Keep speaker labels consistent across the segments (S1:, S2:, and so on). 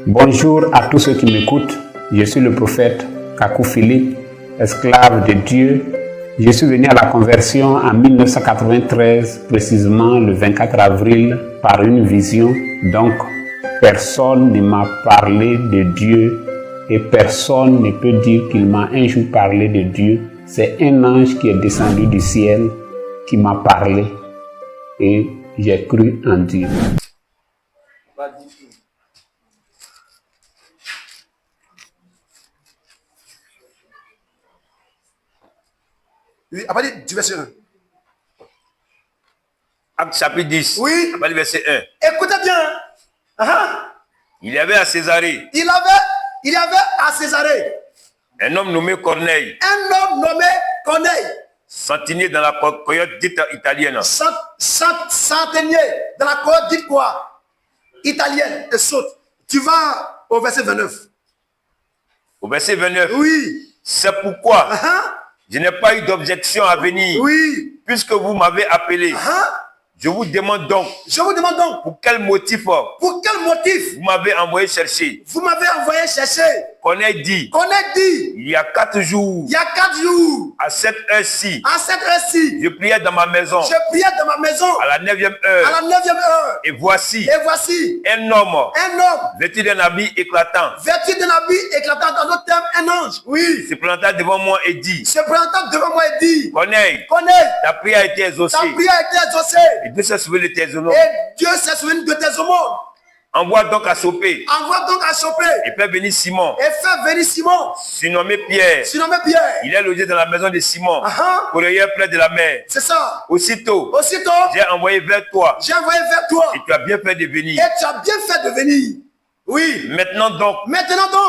S1: Bonjour à tous ceux qui m'écoutent. Je suis le prophète Kakou Philippe, esclave de Dieu. Je suis venu à la conversion en 1993, précisément le 24 avril, par une vision. Donc, personne ne m'a parlé de Dieu et personne ne peut dire qu'il m'a un jour parlé de Dieu. C'est un ange qui est descendu du ciel qui m'a parlé et j'ai cru en Dieu.
S2: Oui, à partir du verset 1.
S3: Acte chapitre 10.
S2: Oui.
S3: À partir du verset 1.
S2: Écoutez bien.
S3: Il y avait à Césarée
S2: Il y avait à Césarée
S3: un homme nommé Corneille,
S2: un homme nommé Corneille,
S3: centenier dans la cohorte dite italienne.
S2: centenier dans la cohorte dite quoi? Italienne. Et saute. Tu vas au verset 29.
S3: Au verset 29.
S2: Oui.
S3: C'est pourquoi je n'ai pas eu d'objection à venir.
S2: Oui.
S3: Puisque vous m'avez appelé. Je vous demande donc. Pour quel motif
S2: vous
S3: m'avez envoyé chercher. Corneille dit. Il y a 4 jours. À cette heure-ci. Je priais dans ma maison. À la 9e heure. Et voici. Un homme. Vêtu d'un habit éclatant.
S2: Dans notre terme, un ange. Oui.
S3: Se planta devant moi et dit. Corneille. Ta prière a été exaucée. Et Dieu s'est souvenu de tes aumônes. Envoie donc à choper. Et fais venir Simon. Surnommé Pierre. Il est logé dans la maison de Simon. Correilleur près de la mer.
S2: C'est ça.
S3: Aussitôt. J'ai envoyé vers toi. Et tu as bien fait de venir.
S2: Oui.
S3: Maintenant donc.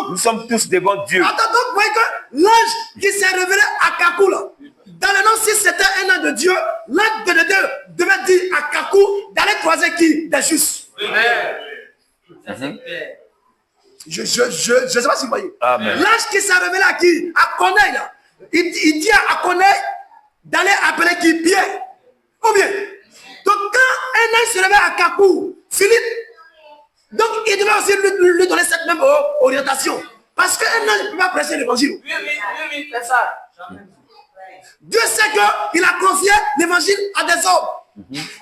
S3: Nous sommes tous devant Dieu.
S2: Attends donc, vous voyez que l'ange qui s'est révélé à Kakou, là, dans le nom, si c'était un ange de Dieu, l'ange de Dieu devait dire à Kakou d'aller croiser qui? Des justes. Je ne sais pas si vous voyez. L'ange qui s'est révélé à qui? À Corneille, là. Il dit à Corneille d'aller appeler qui? Pierre. Ou bien. Donc quand un ange se révèle à Kakou, Philippe, donc il devait aussi lui donner cette même orientation. Parce qu'un ange ne peut pas prêcher l'évangile.
S4: Oui, c'est ça.
S2: Dieu sait qu'il a confié l'évangile à des hommes.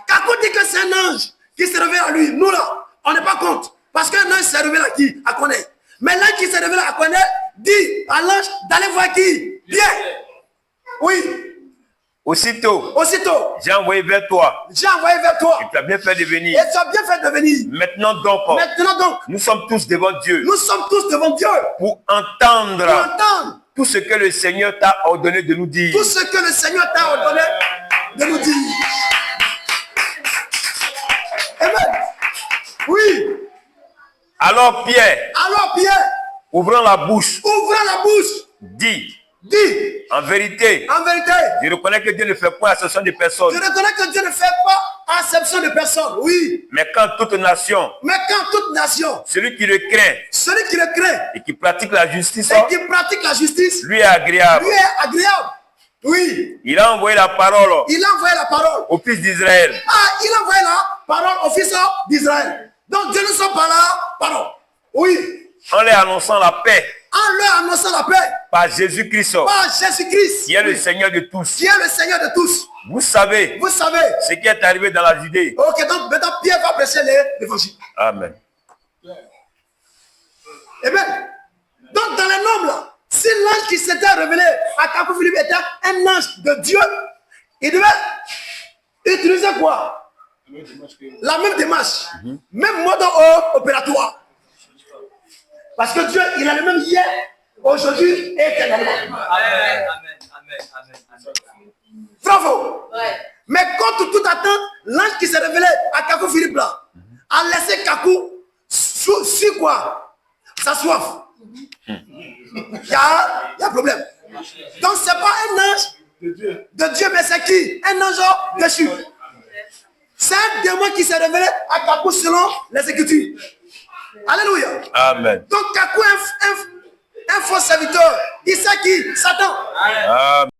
S2: Kakou dit que c'est un ange qui s'est révélé à lui. Nous là, on n'est pas contre. Parce qu'un ange s'est révélé à qui? À Corneille. Mais l'ange qui s'est révélé à Corneille dit à l'ange d'aller voir qui? Pierre. Oui.
S3: Aussitôt. J'ai envoyé vers toi.
S2: Et tu
S3: as bien fait de venir. Maintenant donc. Nous sommes tous devant Dieu. Pour entendre. Tout ce que le Seigneur t'a ordonné de nous dire.
S2: Amen. Oui.
S3: Alors Pierre. Ouvrant la bouche. Dit. En vérité. Je reconnais que Dieu ne fait pas exception de personne.
S2: Oui.
S3: Mais quand toute nation. Celui qui le craint. Et qui pratique la justice. Lui est agréable.
S2: Oui.
S3: Il a envoyé la parole. Au fils d'Israël.
S2: Il a envoyé la parole au fils d'Israël. Donc Dieu nous sommes par la parole. Oui.
S3: En leur annonçant la paix.
S2: Par
S3: Jésus-Christ. Qui est le Seigneur de tous. Vous savez. Ce qui est arrivé dans la Judée.
S2: Ok, donc maintenant Pierre va prêcher l'évangile.
S3: Amen.
S2: Amen. Donc dans les noms là, si l'ange qui s'était révélé à Kakou Philippe était un ange de Dieu, il devait utiliser quoi? La même démarche. Même mode opératoire. Parce que Dieu, il a le même hier, aujourd'hui et éternellement.
S4: Amen.
S2: Bravo. Mais contre toute attente, l'ange qui s'est révélé à Kakou Philippe là, a laissé Kakou sur quoi? Sa soif. Il y a problème. Donc c'est pas un ange de Dieu, mais c'est qui? Un ange déchu. C'est un démon qui s'est révélé à Kakou selon les Écritures. Alléluia.
S3: Amen.
S2: Donc Kakou est un faux serviteur. Il sait qui? Satan.
S3: Amen.